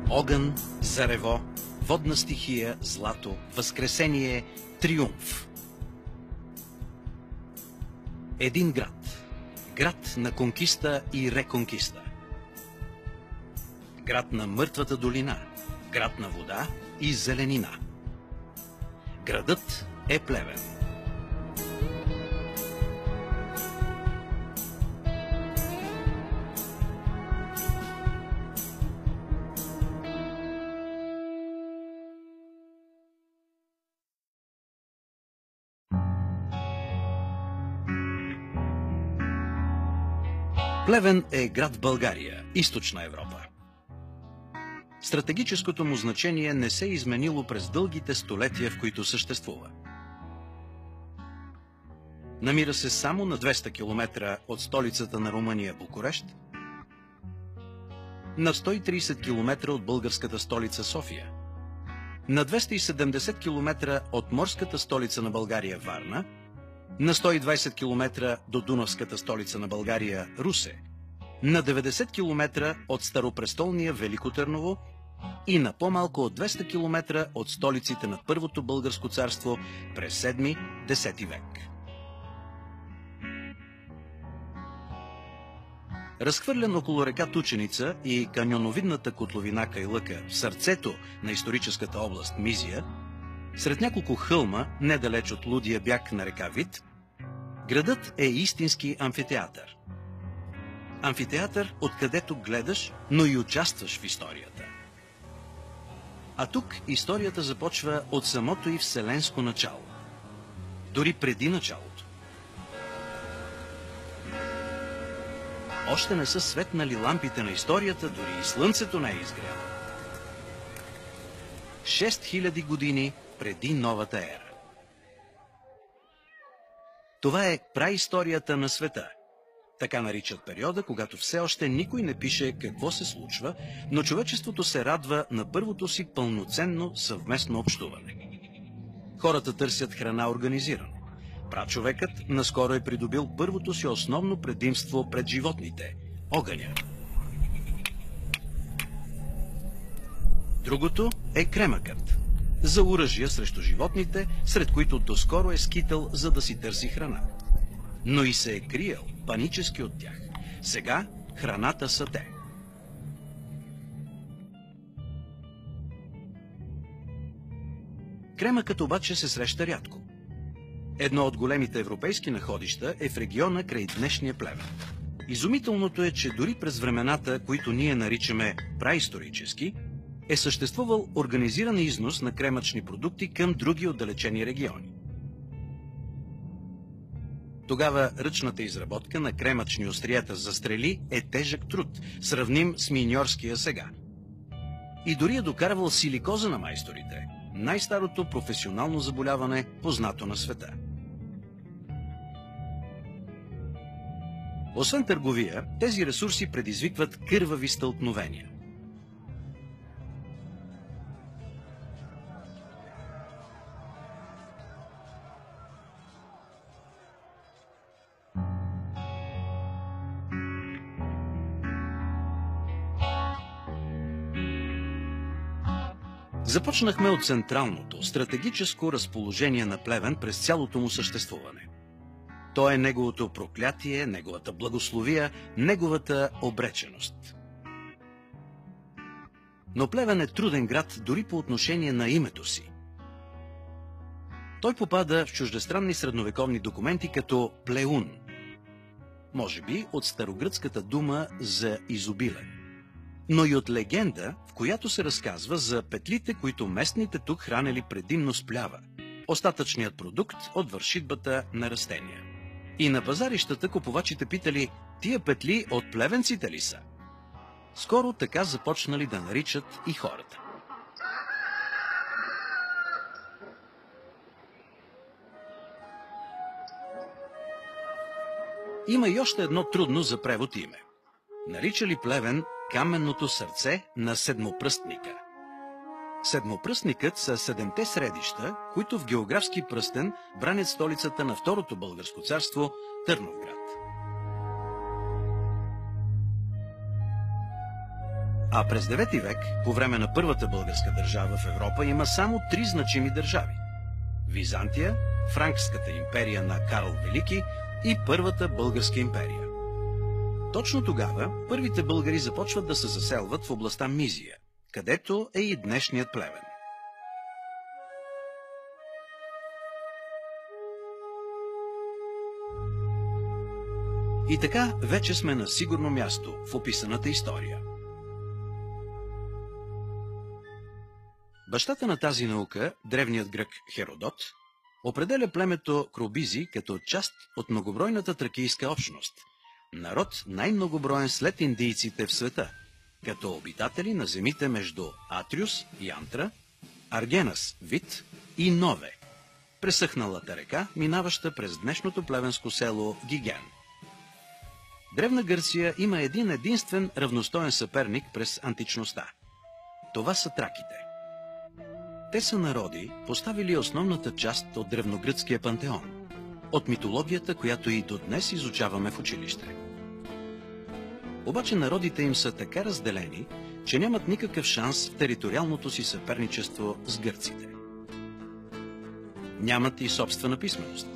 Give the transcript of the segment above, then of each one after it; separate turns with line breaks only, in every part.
Огън, зарево, водна стихия, злато, възкресение, триумф. Един град. Град на конкиста и реконкиста. Град на мъртвата долина. Град на вода и зеленина. Градът е Плевен. Плевен е град в България, източна Европа. Стратегическото му значение не се е изменило през дългите столетия, в които съществува. Намира се само на 200 км от столицата на Румъния Букурещ, на 130 км от българската столица София, на 270 км от морската столица на България Варна, на 120 км до дунавската столица на България Русе, на 90 км от старопрестолния Велико Търново и на по-малко от 200 км от столиците на Първото българско царство през 7-10 век. Разхвърлян около река Тученица и каньоновидната котловина Кайлъка в сърцето на историческата област Мизия, сред няколко хълма, недалеч от лудия бяг на река Вит, градът е истински амфитеатър. Амфитеатър, откъдето гледаш, но и участваш в историята. А тук историята започва от самото и вселенско начало. Дори преди началото. Още не са светнали лампите на историята, дори и слънцето не е изгряло. 6000 години преди новата ера. Това е праисторията на света. Така наричат периода, когато все още никой не пише какво се случва, но човечеството се радва на първото си пълноценно съвместно общуване. Хората търсят храна организирано. Прачовекът наскоро е придобил първото си основно предимство пред животните – огъня. Другото е кремъкът – за оръжия срещу животните, сред които доскоро е скитал, за да си търси храна. Но и се е криел панически от тях. Сега храната са те. Кремъкът обаче се среща рядко. Едно от големите европейски находища е в региона край днешния Плевен. Изумителното е, че дори през времената, които ние наричаме праисторически, е съществувал организиран износ на кремъчни продукти към други отдалечени региони. Тогава ръчната изработка на кремъчни острията за стрели е тежък труд, сравним с миньорския сега. И дори е докарвал силикоза на майсторите, най-старото професионално заболяване, познато на света. Освен търговия, тези ресурси предизвикват кървави стълкновения. Започнахме от централното, стратегическо разположение на Плевен през цялото му съществуване. То е неговото проклятие, неговата благословия, неговата обреченост. Но Плевен е труден град дори по отношение на името си. Той попада в чуждестранни средновековни документи като Плеун, може би от старогръцката дума за изобилен, но и от легенда, в която се разказва за петлите, които местните тук хранели предимно с плява, остатъчният продукт от вършитбата на растения. И на пазарищата купувачите питали: тия петли от плевенците ли са? Скоро така започнали да наричат и хората. Има и още едно трудно за превод име. Наричали Плевен каменното сърце на седмопръстника. Седмопръстникът са 7-те средища, които в географски пръстен бранят столицата на Второто българско царство – Търновград. А през 9 век, по време на първата българска държава в Европа, има само 3 значими държави – Византия, Франкската империя на Карл Велики и Първата българска империя. Точно тогава първите българи започват да се заселват в областта Мизия, където е и днешният Плевен. И така вече сме на сигурно място в описаната история. Бащата на тази наука, древният грък Херодот, определя племето Крубизи като част от многобройната тракийска общност, народ най-многоброен след индийците в света, като обитатели на земите между Атриус и Антра, Аргенас, Вит и Нове, пресъхналата река, минаваща през днешното плевенско село Гиген. Древна Гърция има един единствен равностоен съперник през античността. Това са траките. Те са народи, поставили основната част от древногръцкия пантеон, от митологията, която и до днес изучаваме в училище. Обаче народите им са така разделени, че нямат никакъв шанс в териториалното си съперничество с гърците. Нямат и собствена писменост.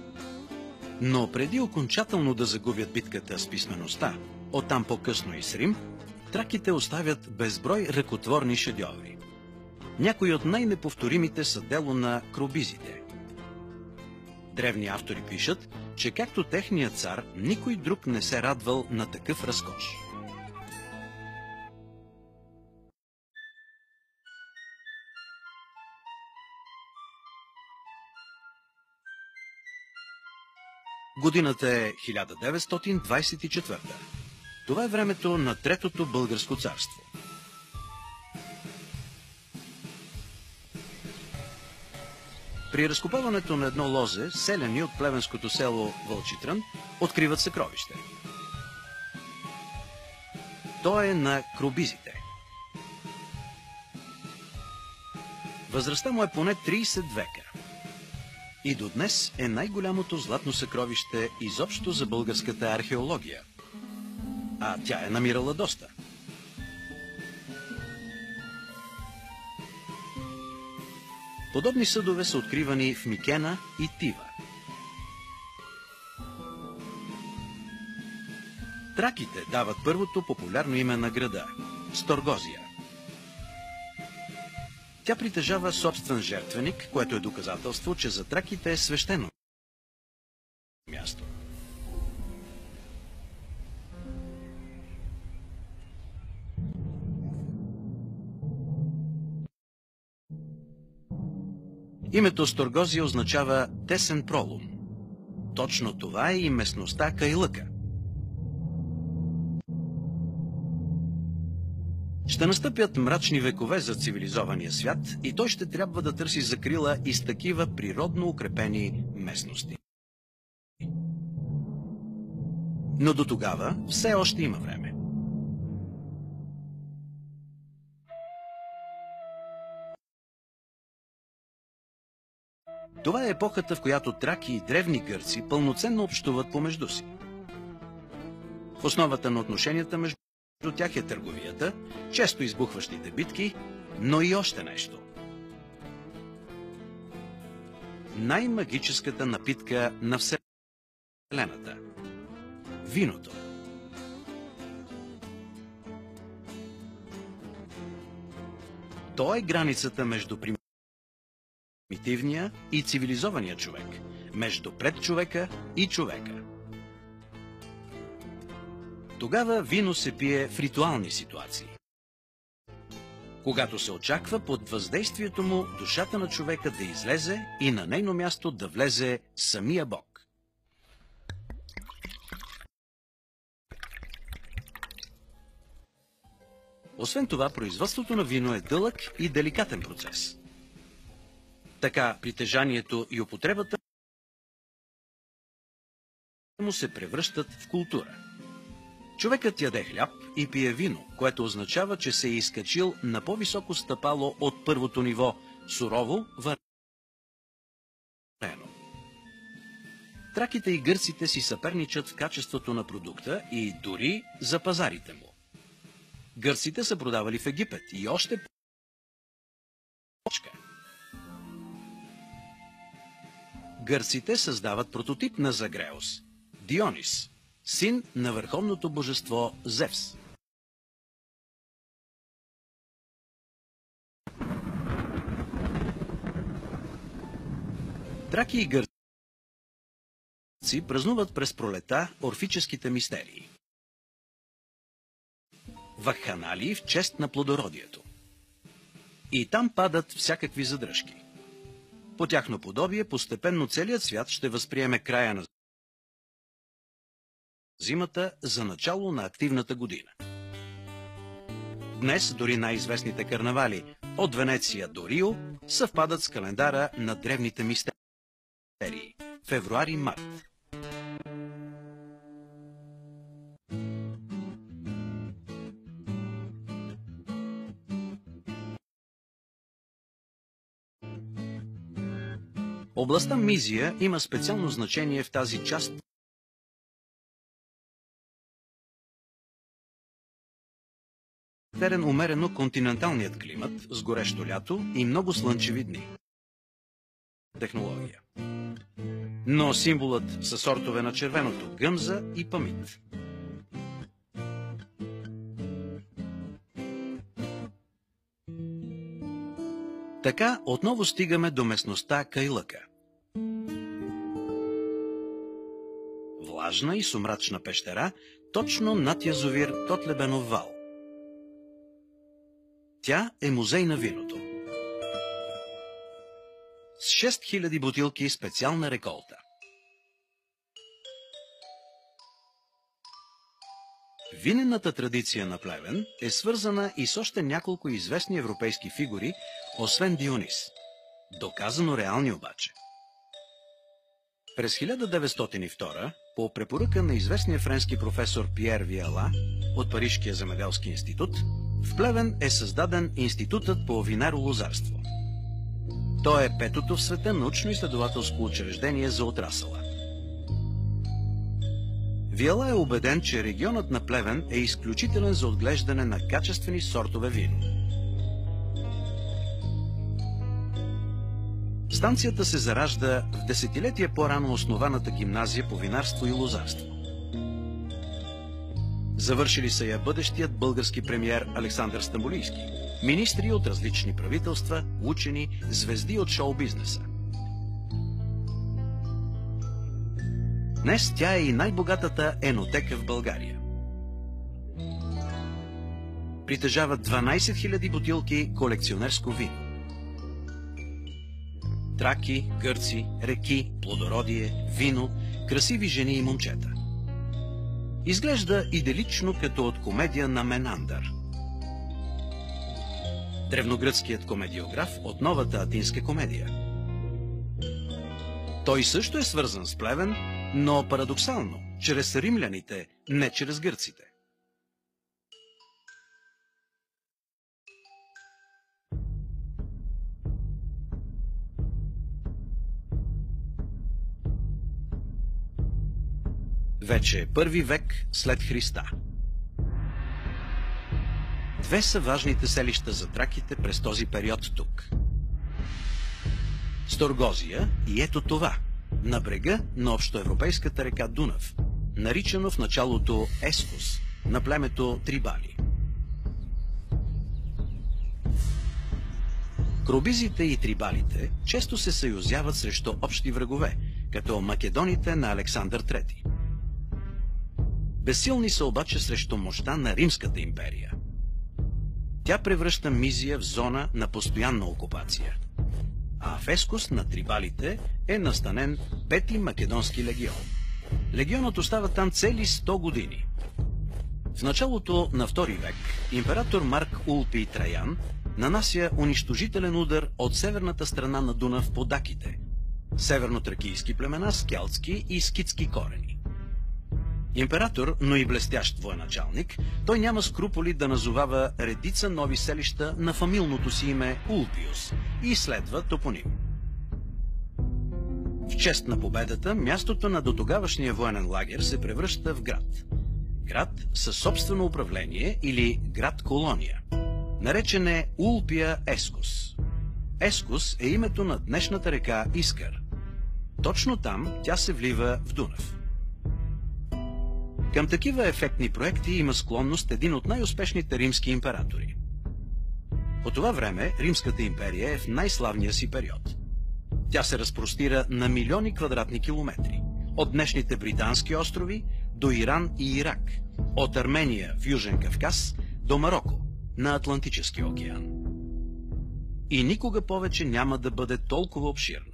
Но преди окончателно да загубят битката с писмеността, оттам по-късно и с Рим, траките оставят безброй ръкотворни шедьоври. Някои от най-неповторимите са дело на крубизите. Древни автори пишат, че както техният цар, никой друг не се радвал на такъв разкош. Годината е 1924. Това е времето на Третото българско царство. При разкопаването на едно лозе, селяни от плевенското село Вълчитрън откриват съкровище. То е на крубизите. Възрастта му е поне 30 века. И до днес е най-голямото златно съкровище изобщо за българската археология. А тя е намирала доста. Подобни съдове са откривани в Микена и Тива. Траките дават първото популярно име на града – Сторгозия. Тя притежава собствен жертвеник, което е доказателство, че за траките е свещено място. Името Сторгозия означава тесен пролом. Точно това е и местността Кайлъка. Ще настъпят мрачни векове за цивилизования свят и той ще трябва да търси закрила и с такива природно укрепени местности. Но до тогава все още има време. Това е епохата, в която траки и древни гърци пълноценно общуват помежду си. В основата на отношенията между тях е търговията, често избухващите битки, но и още нещо. Най-магическата напитка на Вселената – виното. То е границата между примитивния и цивилизования човек, между предчовека и човека. Тогава вино се пие в ритуални ситуации. Когато се очаква под въздействието му душата на човека да излезе и на нейно място да влезе самия Бог. Освен това, производството на вино е дълъг и деликатен процес. Така притежанието и употребата му се превръщат в култура. Човекът яде хляб и пие вино, което означава, че се е изкачил на по-високо стъпало от първото ниво – сурово варено. Траките и гърците си съперничат в качеството на продукта и дори за пазарите му. Гърците са продавали в Египет и още почка. Гърците създават прототип на Загреус – Дионис, син на върховното божество Зевс. Траки и гърци празнуват през пролета орфическите мистерии. Вакханалии в чест на плодородието. И там падат всякакви задръжки. По тяхно подобие, постепенно целият свят ще възприеме края на зимата за начало на активната година. Днес дори най-известните карнавали, от Венеция до Рио, съвпадат с календара на древните мистерии – февруари-март. Областта Мизия има специално значение в тази част умерено континенталният климат с горещо лято и много слънчеви дни. Технология. Но символът са сортове на червеното – гъмза и памит. Така отново стигаме до местността Кайлъка. Влажна и сумрачна пещера, точно над язовир Тотлебенов вал. Тя е музей на виното. С 6000 бутилки специална реколта. Винената традиция на Плевен е свързана и с още няколко известни европейски фигури, освен Дионис. Доказано реални обаче. През 1902, по препоръка на известния френски професор Пиер Виала от Парижкия земеделски институт, в Плевен е създаден Институтът по винаро-лозарство. То е петото в света научно-изследователско учреждение за отрасъла. Виала е убеден, че регионът на Плевен е изключителен за отглеждане на качествени сортове вино. Станцията се заражда в десетилетие по-рано основаната гимназия по винарство и лозарство. Завършили са я бъдещият български премиер Александър Стамболийски, министри от различни правителства, учени, звезди от шоу-бизнеса. Днес тя е и най-богатата енотека в България. Притежава 12 000 бутилки колекционерско вино. Траки, гърци, реки, плодородие, вино, красиви жени и момчета. Изглежда иделично като от комедия на Менандър. Древногръцкият комедиограф от новата атинска комедия. Той също е свързан с Плевен, но парадоксално, чрез римляните, не чрез гърците. Вече е първи век след Христа. Две са важните селища за траките през този период тук. Сторгозия и ето това, на брега на общоевропейската река Дунав, наричано в началото Ескус, на племето Трибали. Кробизите и трибалите често се съюзяват срещу общи врагове, като македоните на Александър III. Безсилни са обаче срещу мощта на Римската империя. Тя превръща Мизия в зона на постоянна окупация. А в Ескус на трибалите е настанен Пети македонски легион. Легионът остава там цели 100 години. В началото на II век император Марк Улпий Траян нанася унищожителен удар от северната страна на Дунав по даките, севернотракийски племена с келтски и скитски корени. Император, но и блестящ военачалник, той няма скруполи да назовава редица нови селища на фамилното си име Улпиус и следва топоним. В чест на победата, мястото на дотогавашния военен лагер се превръща в град. град със собствено управление или град-колония. Наречен е Улпия Ескус. Ескус е името на днешната река Искър. Точно там тя се влива в Дунав. Към такива ефектни проекти има склонност един от най-успешните римски императори. По това време Римската империя е в най-славния си период. Тя се разпростира на милиони квадратни километри, от днешните британски острови до Иран и Ирак, от Армения в Южен Кавказ до Мароко на Атлантическия океан. И никога повече няма да бъде толкова обширна.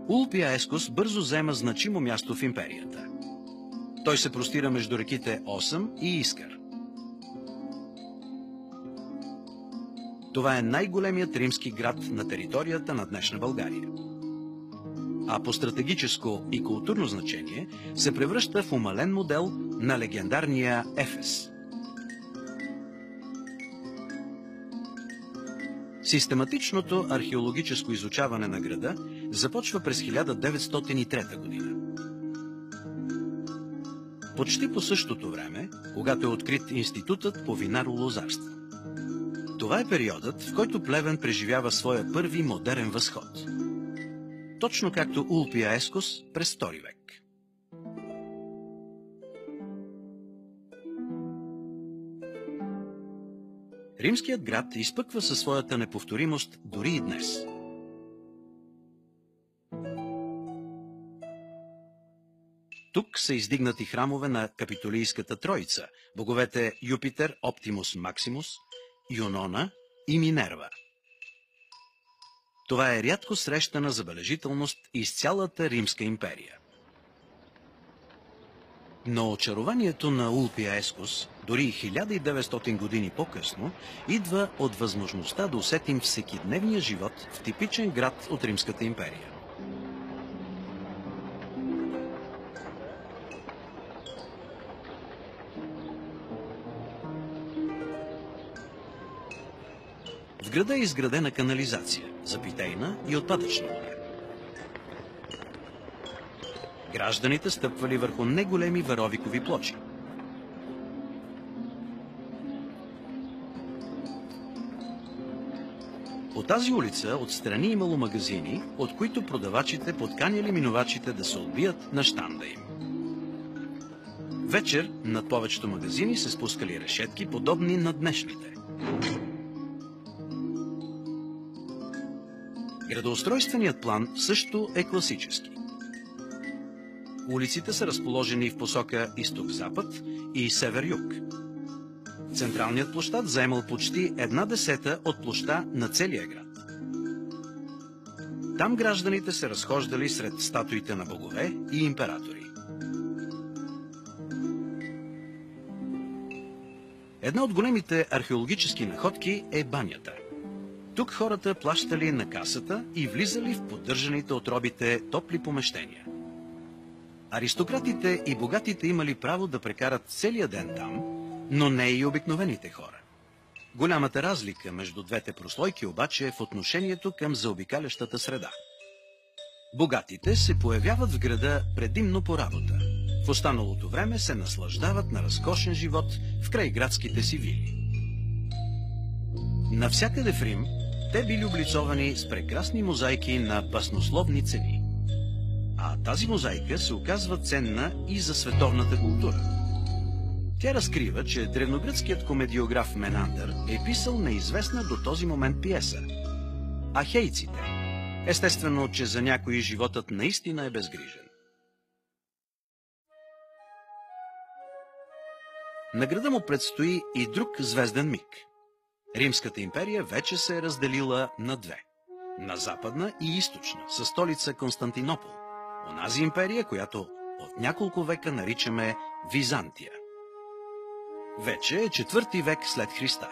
Улпия Ескус бързо заема значимо място в империята. Той се простира между реките Осъм и Искър. Това е най-големият римски град на територията на днешна България. А по стратегическо и културно значение се превръща в умален модел на легендарния Ефес. Систематичното археологическо изучаване на града започва през 1903 година. Почти по същото време, когато е открит Институтът по винаро-лозарство. Това е периодът, в който Плевен преживява своя първи модерен възход. Точно както Улпия Ескус през II век. Римският град изпъква със своята неповторимост дори и днес. Тук са издигнати храмове на Капитолийската троица, боговете Юпитер, Оптимус Максимус, Юнона и Минерва. Това е рядко срещана забележителност из цялата Римска империя. Но очарованието на Улпия Ескус, дори 1900 години по-късно, идва от възможността да усетим всекидневния живот в типичен град от Римската империя. В града е изградена канализация за питейна и отпадъчна вода. Гражданите стъпвали върху неголеми варовикови плочи. По тази улица отстрани имало магазини, от които продавачите подканяли минувачите да се отбият на щанда им. Вечер над повечето магазини се спускали решетки, подобни на днешните. Градоустройственият план също е класически. Улиците са разположени в посока изток-запад и север-юг. Централният площад заемал почти 1/10 от площа на целия град. Там гражданите се разхождали сред статуите на богове и императори. Една от големите археологически находки е банята. Тук хората плащали на касата и влизали в поддържаните от робите топли помещения. Аристократите и богатите имали право да прекарат целия ден там, но не и обикновените хора. Голямата разлика между двете прослойки обаче е в отношението към заобикалящата среда. Богатите се появяват в града предимно по работа. В останалото време се наслаждават на разкошен живот в крайградските си вили. Навсякъде в Рим те били облицовани с прекрасни мозайки на баснословни цени. А тази мозайка се оказва ценна и за световната култура. Тя разкрива, че древногръцкият комедиограф Менандър е писал неизвестна до този момент пиеса – Ахейците. Естествено, че за някои животът наистина е безгрижен. На града му предстои и друг звезден миг. Римската империя вече се е разделила на две – на западна и източна, със столица Константинопол. Онази империя, която от няколко века наричаме Византия. Вече е 4 век след Христа.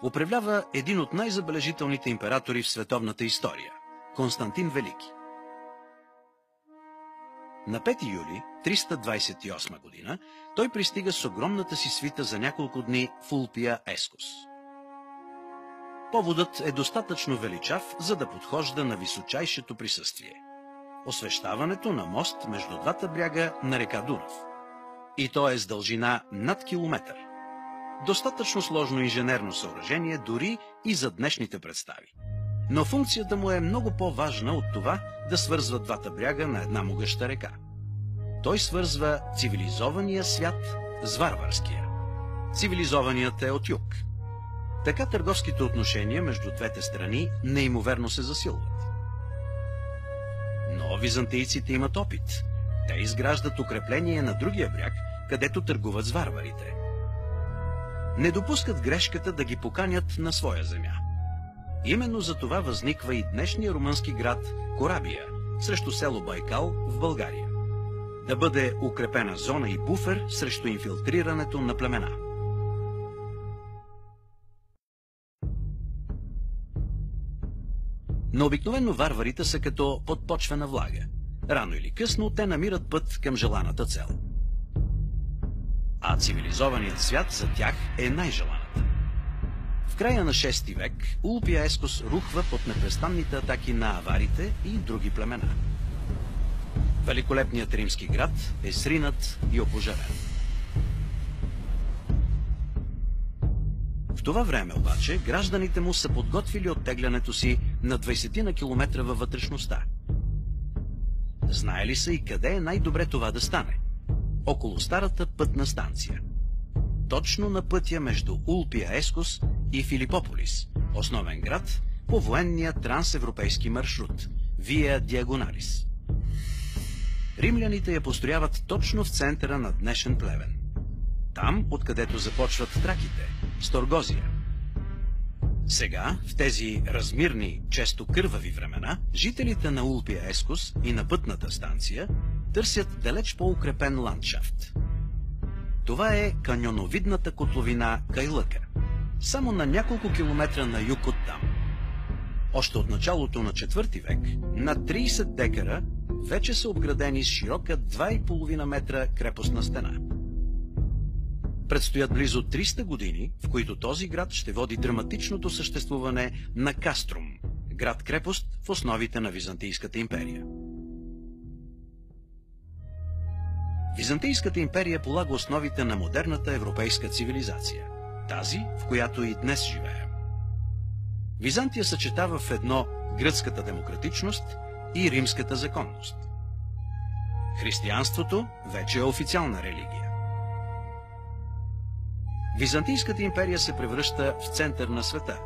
Управлява един от най-забележителните императори в световната история – Константин Велики. На 5 юли 328 година той пристига с огромната си свита за няколко дни в Улпия Ескус. Поводът е достатъчно величав, за да подхожда на височайшето присъствие. Освещаването на мост между двата бряга на река Дунав. И то е с дължина над километър. Достатъчно сложно инженерно съоръжение дори и за днешните представи. Но функцията му е много по-важна от това да свързва двата бряга на една могъща река. Той свързва цивилизования свят с варварския. Цивилизованият е от юг. Така търговските отношения между двете страни неимоверно се засилват. Но византийците имат опит. Те изграждат укрепление на другия бряг, където търгуват с варварите. Не допускат грешката да ги поканят на своя земя. Именно за това възниква и днешния румънски град Корабия, срещу село Байкал в България. Да бъде укрепена зона и буфер срещу инфилтрирането на племена. Но обикновено варварите са като подпочвена влага. Рано или късно те намират път към желаната цел. А цивилизованият свят за тях е най-желаната. В края на 6 век Улпия Ескос рухва под непрестанните атаки на аварите и други племена. Великолепният римски град е сринат и опожарен. В това време обаче гражданите му са подготвили оттеглянето си на 20 на километра във вътрешността. Знаели са и къде е най-добре това да стане. Около старата пътна станция. Точно на пътя между Улпия Ескос и Филипополис, основен град по военния трансевропейски маршрут Вия Диагоналис. Римляните я построяват точно в центъра на днешен Плевен. Там, откъдето започват траките, Сторгозия. Сега, в тези размирни, често кървави времена, жителите на Улпия Ескос и на пътната станция търсят далеч по-укрепен ландшафт. Това е каньоновидната котловина Кайлъка, само на няколко километра на юг от там. Още от началото на 4 век, на 30 декара вече са обградени с широка 2,5 метра крепостна стена. Предстоят близо 300 години, в които този град ще води драматичното съществуване на Каструм, град-крепост в основите на Византийската империя. Византийската империя полага основите на модерната европейска цивилизация, тази, в която и днес живеем. Византия съчетава в едно гръцката демократичност и римската законност. Християнството вече е официална религия. Византийската империя се превръща в център на света.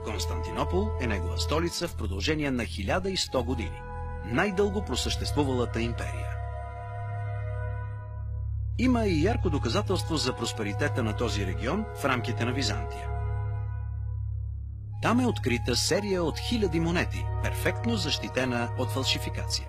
Константинопол е негова столица в продължение на 1100 години. Най-дълго просъществувалата империя. Има и ярко доказателство за просперитета на този регион в рамките на Византия. Там е открита серия от 1000 монети, перфектно защитена от фалшификация.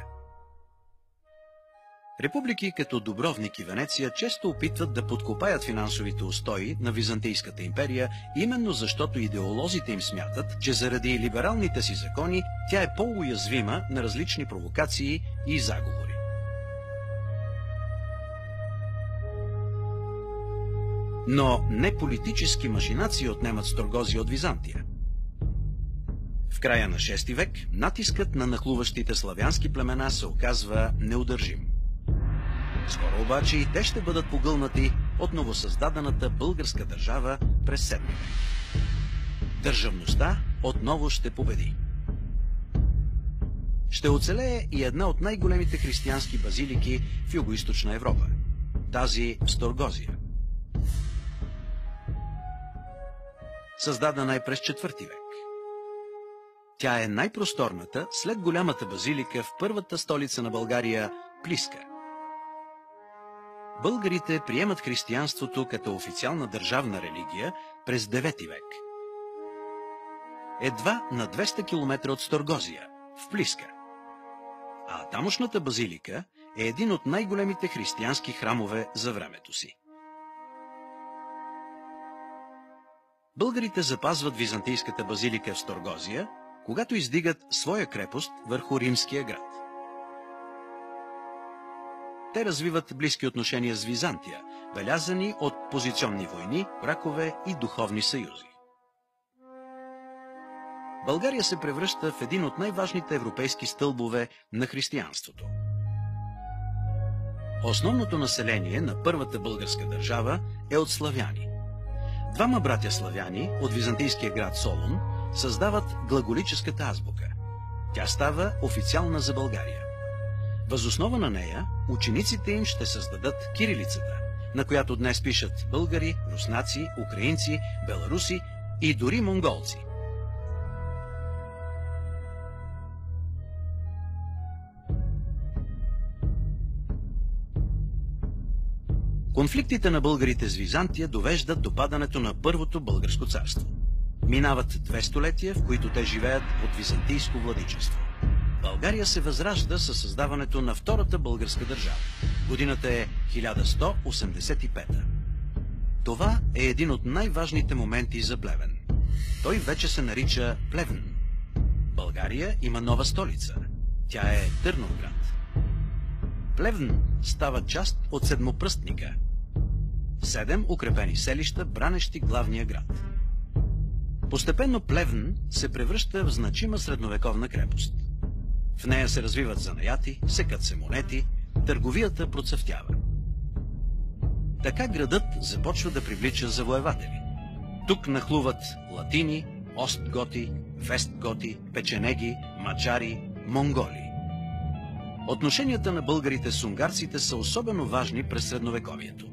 Републики като Дубровник и Венеция често опитват да подкопаят финансовите устои на Византийската империя, именно защото идеолозите им смятат, че заради либералните си закони тя е по-уязвима на различни провокации и заговори. Но не политически машинации отнемат Сторгозия от Византия. В края на 6 век натискът на нахлуващите славянски племена се оказва неудържим. Скоро обаче и те ще бъдат погълнати от новосъздадената българска държава през 7 век. Държавността отново ще победи. Ще оцелее и една от най-големите християнски базилики в Югоизточна Европа, тази в Сторгозия. Създадена е през 4 век. Тя е най-просторната след голямата базилика в първата столица на България – Плиска. Българите приемат християнството като официална държавна религия през 9 век. Едва на 200 км от Сторгозия, в Плиска. А тамошната базилика е един от най-големите християнски храмове за времето си. Българите запазват византийската базилика в Сторгозия, когато издигат своя крепост върху римския град. Те развиват близки отношения с Византия, белязани от позиционни войни, бракове и духовни съюзи. България се превръща в един от най-важните европейски стълбове на християнството. Основното население на първата българска държава е от славяни. Двама братя славяни от византийския град Солун създават глаголическата азбука. Тя става официална за България. Въз основа на нея учениците им ще създадат кирилицата, на която днес пишат българи, руснаци, украинци, беларуси и дори монголци. Конфликтите на българите с Византия довеждат до падането на Първото българско царство. Минават 2 столетия, в които те живеят под византийско владичество. България се възражда със създаването на Втората българска държава. Годината е 1185. Това е един от най-важните моменти за Плевен. Той вече се нарича Плевен. България има нова столица. Тя е Търновград. Плевен става част от Седмопръстника. 7 укрепени селища, бранещи главния град. Постепенно Плевен се превръща в значима средновековна крепост. В нея се развиват занаяти, секат се монети, търговията процъфтява. Така градът започва да привлича завоеватели. Тук нахлуват латини, остготи, вестготи, печенеги, маджари, монголи. Отношенията на българите с унгарците са особено важни през средновековието.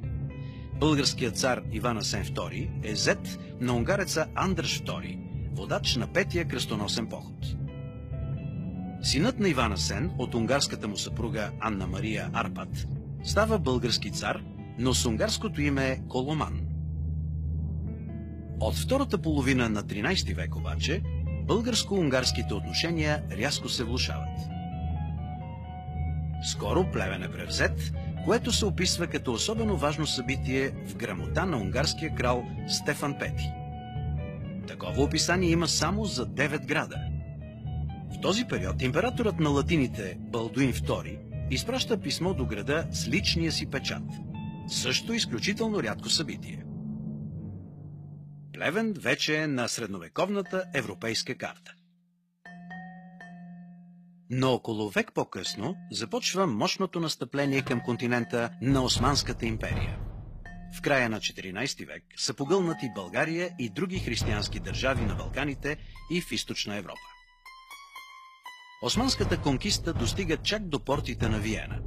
Българският цар Иван Асен II е зет на унгареца Андраш II, водач на Петия кръстоносен поход. Синът на Иван Асен от унгарската му съпруга Анна Мария Арпад става български цар, но с унгарското име Коломан. От втората половина на 13 век обаче българско-унгарските отношения рязко се влошават. Скоро Плевен е превзет, което се описва като особено важно събитие в грамота на унгарския крал Стефан V. Такова описание има само за 9 града. В този период императорът на латините Балдуин II изпраща писмо до града с личния си печат. Също изключително рядко събитие. Плевен вече е на средновековната европейска карта. Но около век по-късно започва мощното настъпление към континента на Османската империя. В края на 14 век са погълнати България и други християнски държави на Балканите и в Източна Европа. Османската конкиста достига чак до портите на Виена.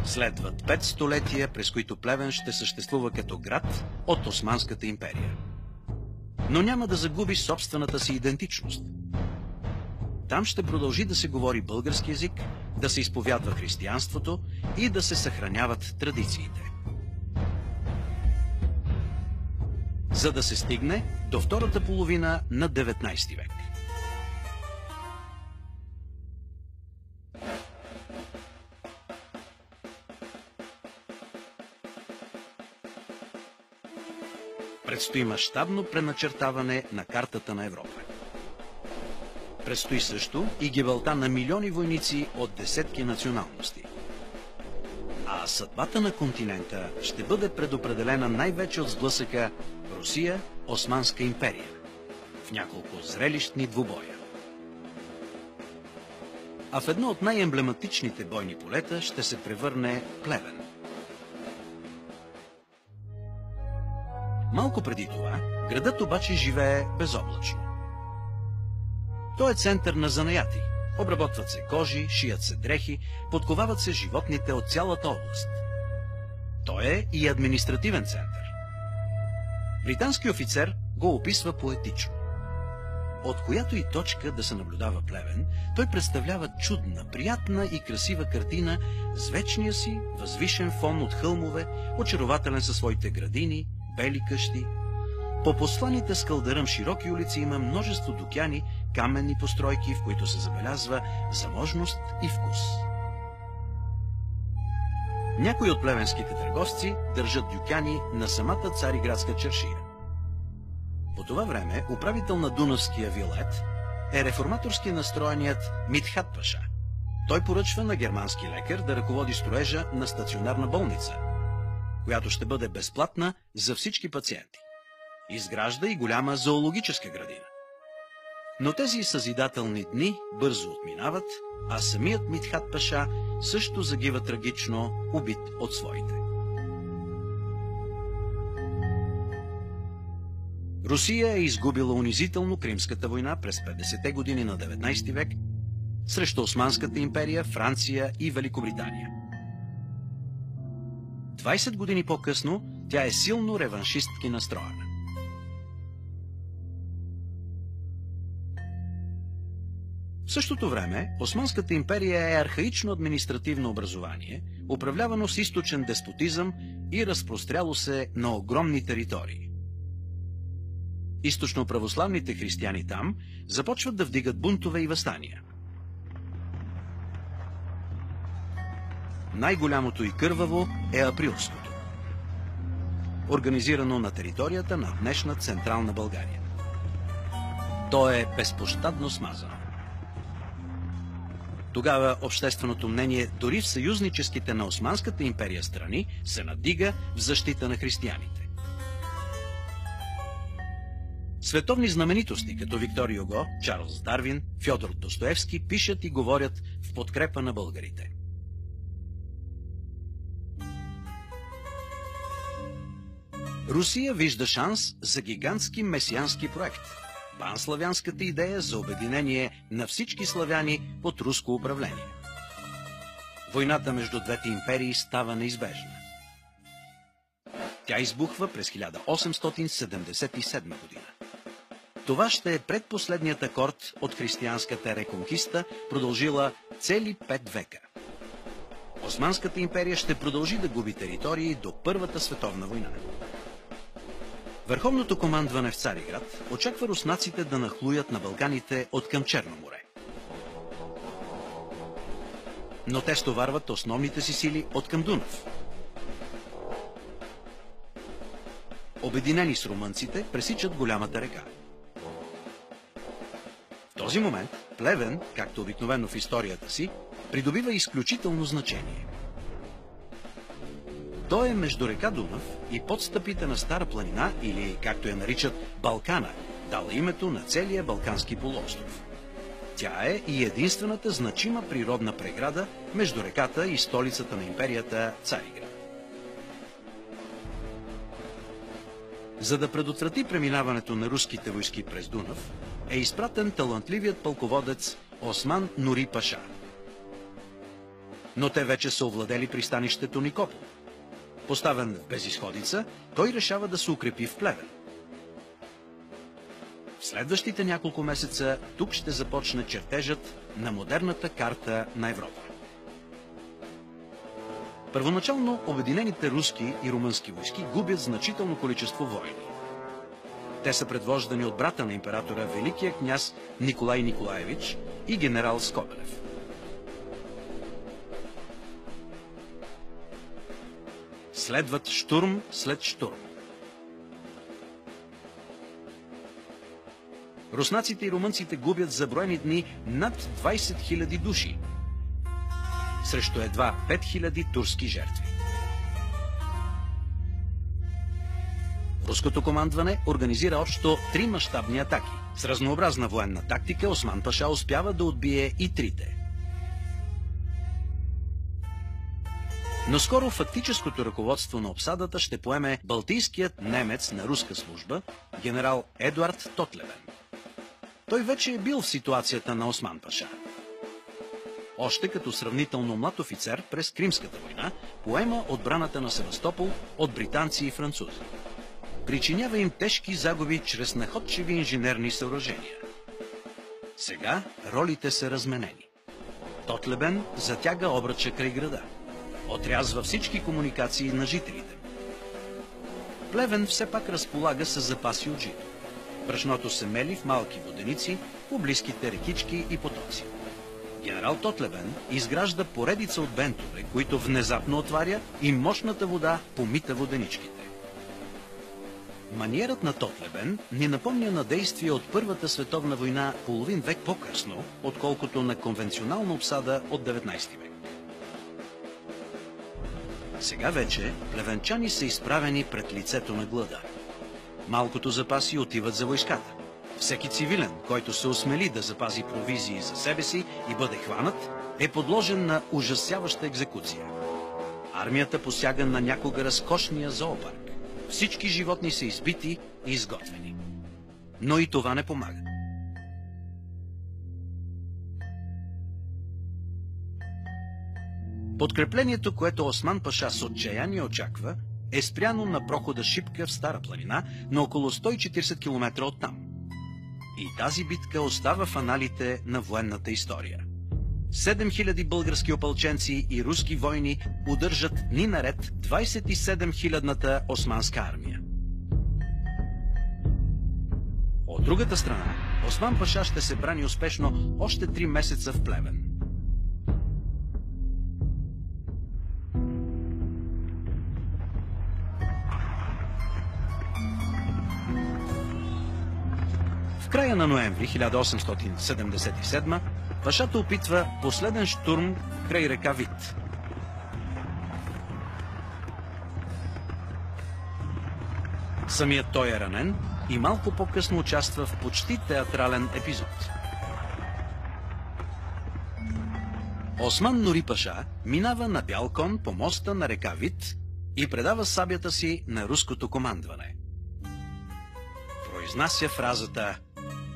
Следват 5 столетия, през които Плевен ще съществува като град от Османската империя. Но няма да загуби собствената си идентичност. Там ще продължи да се говори български език, да се изповядва християнството и да се съхраняват традициите. За да се стигне до втората половина на 19 век. Предстои мащабно преначертаване на картата на Европа. Предстои също и гибелта на милиони войници от десетки националности. А съдбата на континента ще бъде предопределена най-вече от сблъсъка Русия-Османска империя в няколко зрелищни двубоя. А в едно от най-емблематичните бойни полета ще се превърне Плевен. Малко преди това, градът обаче живее безоблачно. Той е център на занаяти. Обработват се кожи, шият се дрехи, подковават се животните от цялата област. Той е и административен център. Британски офицер го описва поетично. От която и точка да се наблюдава Плевен, той представлява чудна, приятна и красива картина с вечния си възвишен фон от хълмове, очарователен със своите градини, бели къщи. По посланите с кълдъръм широки улици има множество дукяни, каменни постройки, в които се забелязва заможност и вкус. Някои от плевенските търговци държат дюкяни на самата цариградска чаршия. По това време управител на Дунавския вилет е реформаторски настроеният Митхат Паша. Той поръчва на германски лекар да ръководи строежа на стационарна болница, която ще бъде безплатна за всички пациенти. Изгражда и голяма зоологическа градина. Но тези съзидателни дни бързо отминават, а самият Мидхат паша също загива трагично, убит от своите. Русия е изгубила унизително Кримската война през 50-те години на 19 век срещу Османската империя, Франция и Великобритания. 20 години по-късно тя е силно реваншистки настроена. В същото време Османската империя е архаично административно образование, управлявано с източен деспотизъм и разпростряло се на огромни територии. Източно-православните християни там започват да вдигат бунтове и въстания. Най-голямото и кърваво е априлското, организирано на територията на днешна Централна България. То е безпощадно смазано. Тогава общественото мнение дори в съюзническите на Османската империя страни се надига в защита на християните. Световни знаменитости като Виктор Юго, Чарлз Дарвин, Фьодор Достоевски пишат и говорят в подкрепа на българите. Русия вижда шанс за гигантски месиански проект – панславянската идея за обединение на всички славяни под руско управление. Войната между двете империи става неизбежна. Тя избухва през 1877 година. Това ще е предпоследният акорд от християнската реконкиста, продължила цели 5 века. Османската империя ще продължи да губи територии до Първата световна война. Върховното командване в Цариград очаква руснаците да нахлуят на Балканите от към Черно море. Но те стоварват основните си сили от към Дунав. Обединени с румънците, пресичат голямата река. В този момент Плевен, както обикновено в историята си, придобива изключително значение. Той е между река Дунав и подстъпите на Стара планина, или, както я наричат, Балкана, дала името на целия Балкански полуостров. Тя е и единствената значима природна преграда между реката и столицата на империята Цариград. За да предотврати преминаването на руските войски през Дунав, е изпратен талантливият пълководец Осман Нури паша. Но те вече са овладели пристанището Никопол. Поставен в безизходица, той решава да се укрепи в Плевен. В следващите няколко месеца тук ще започне чертежът на модерната карта на Европа. Първоначално обединените руски и румънски войски губят значително количество воини. Те са предвождани от брата на императора, великия княз Николай Николаевич и генерал Скобелев. Следват щурм след щурм. Руснаците и румънците губят за броени дни над 20 000 души, срещу едва 5000 турски жертви. Руското командване организира общо 3 мащабни атаки. С разнообразна военна тактика Осман паша успява да отбие и трите. Но скоро фактическото ръководство на обсадата ще поеме балтийският немец на руска служба, генерал Едуард Тотлебен. Той вече е бил в ситуацията на Осман паша. Още като сравнително млад офицер през Кримската война поема отбраната на Севастопол от британци и французи. Причинява им тежки загуби чрез находчиви инженерни съоръжения. Сега ролите са разменени. Тотлебен затяга обръча край града. Отрязва всички комуникации на жителите. Плевен все пак разполага с запаси от жито. Брашното се мели в малки воденици по близките рекички и потоци. Генерал Тотлебен изгражда поредица от бентове, които внезапно отваря и мощната вода помита воденичките. Маниерът на Тотлебен ни напомня на действия от Първата световна война половин век по-късно, отколкото на конвенционална обсада от 19 век. Сега вече плевенчани са изправени пред лицето на глада. Малкото запаси отиват за войската. Всеки цивилен, който се осмели да запази провизии за себе си и бъде хванат, е подложен на ужасяваща екзекуция. Армията посяга на някога разкошния зоопарк. Всички животни са избити и изготвени. Но и това не помага. Подкреплението, което Осман паша с отчаяние очаква, е спряно на прохода Шипка в Стара планина, на около 140 км оттам. И тази битка остава в аналите на военната история. 7000 български опълченци и руски войни удържат дни наред 27 000-ната османска армия. От другата страна, Осман паша ще се брани успешно още 3 месеца в Плевен. В края на ноември 1877 пашата опитва последен щурм край река Вит. Самият той е ранен и малко по-късно участва в почти театрален епизод. Осман Нури паша минава на бял кон по моста на река Вит и предава сабята си на руското командване. Произнася фразата: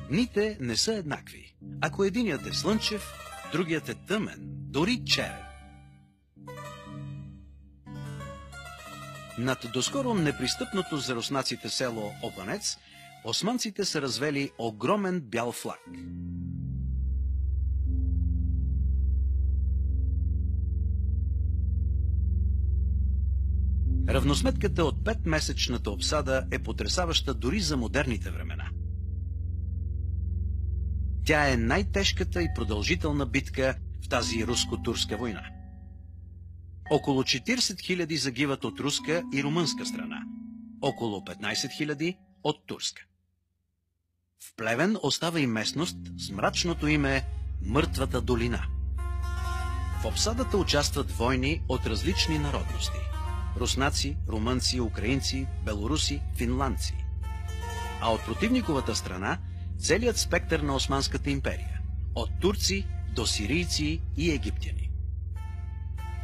"Дните не са еднакви. Ако единият е слънчев, другият е тъмен, дори черен." Над доскоро непристъпното за руснаците село Опанец, османците са развели огромен бял флаг. Равносметката от 5-месечната обсада е потресаваща дори за модерните времена. Тя е най-тежката и продължителна битка в тази руско-турска война. Около 40 000 загиват от руска и румънска страна, около 15 000 от турска. В Плевен остава и местност с мрачното име Мъртвата долина. В обсадата участват войни от различни народности – руснаци, румънци, украинци, белоруси, финландци. А от противниковата страна целият спектър на Османската империя – от турци до сирийци и египтяни.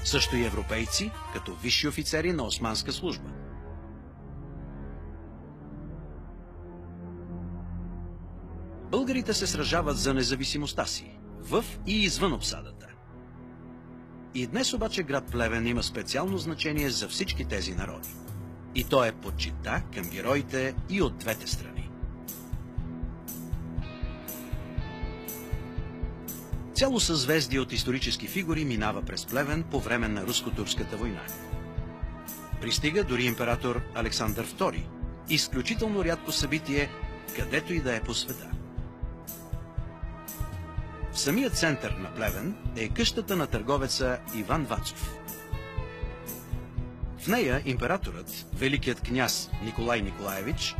Също и европейци, като висши офицери на османска служба. Българите се сражават за независимостта си, в и извън обсадата. И днес обаче град Плевен има специално значение за всички тези народи. И то е почита към героите и от двете страни. Цяло съзвездие от исторически фигури минава през Плевен по време на руско-турската война. Пристига дори император Александър II, изключително рядко събитие, където и да е по света. В самия център на Плевен е къщата на търговеца Иван Вацов. В нея императорът, великият княз Николай Николаевич,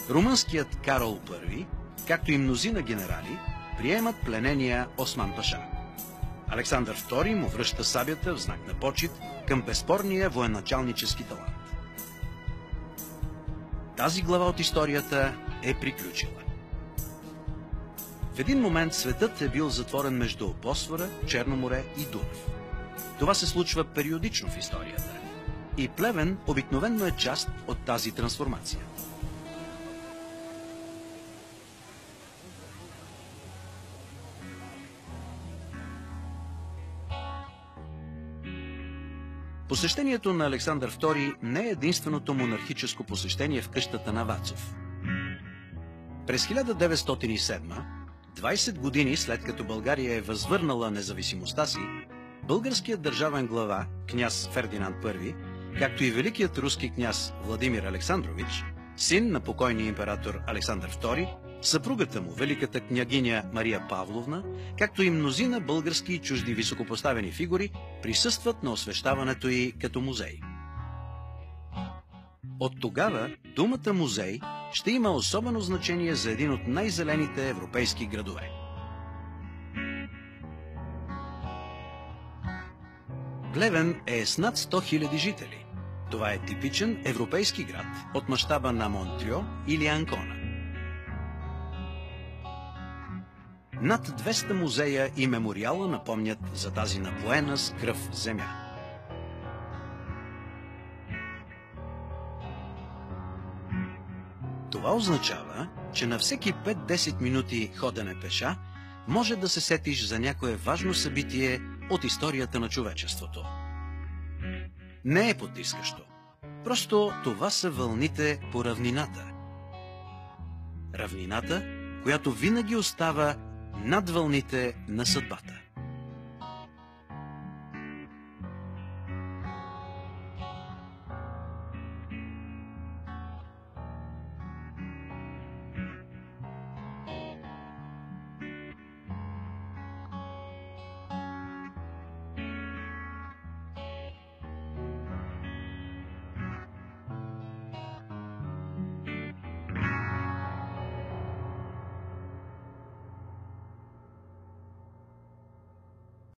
румънският Карол I, както и мнозина генерали, приемат пленения Осман паша. Александър II му връща сабята в знак на почит към безспорния военачалнически талант. Тази глава от историята е приключила. В един момент светът е бил затворен между Босфора, Черно море и Дунав. Това се случва периодично в историята. И Плевен обикновено е част от тази трансформация. Посещението на Александър II не е единственото монархическо посещение в къщата на Вацов. През 1907, 20 години след като България е възвърнала независимостта си, българският държавен глава, княз Фердинанд I, както и великият руски княз Владимир Александрович, син на покойния император Александър II, съпругата му, великата княгиня Мария Павловна, както и мнозина български и чужди високопоставени фигури, присъстват на освещаването й като музей. От тогава думата музей ще има особено значение за един от най-зелените европейски градове. Плевен е с над 100 000 жители. Това е типичен европейски град от мащаба на Монтрео или Анкона. Над 200 музея и мемориала напомнят за тази напоена с кръв земя. Това означава, че на всеки 5-10 минути ходене пеша може да се сетиш за някое важно събитие от историята на човечеството. Не е потискащо. Просто това са вълните по равнината. Равнината, която винаги остава над вълните на съдбата.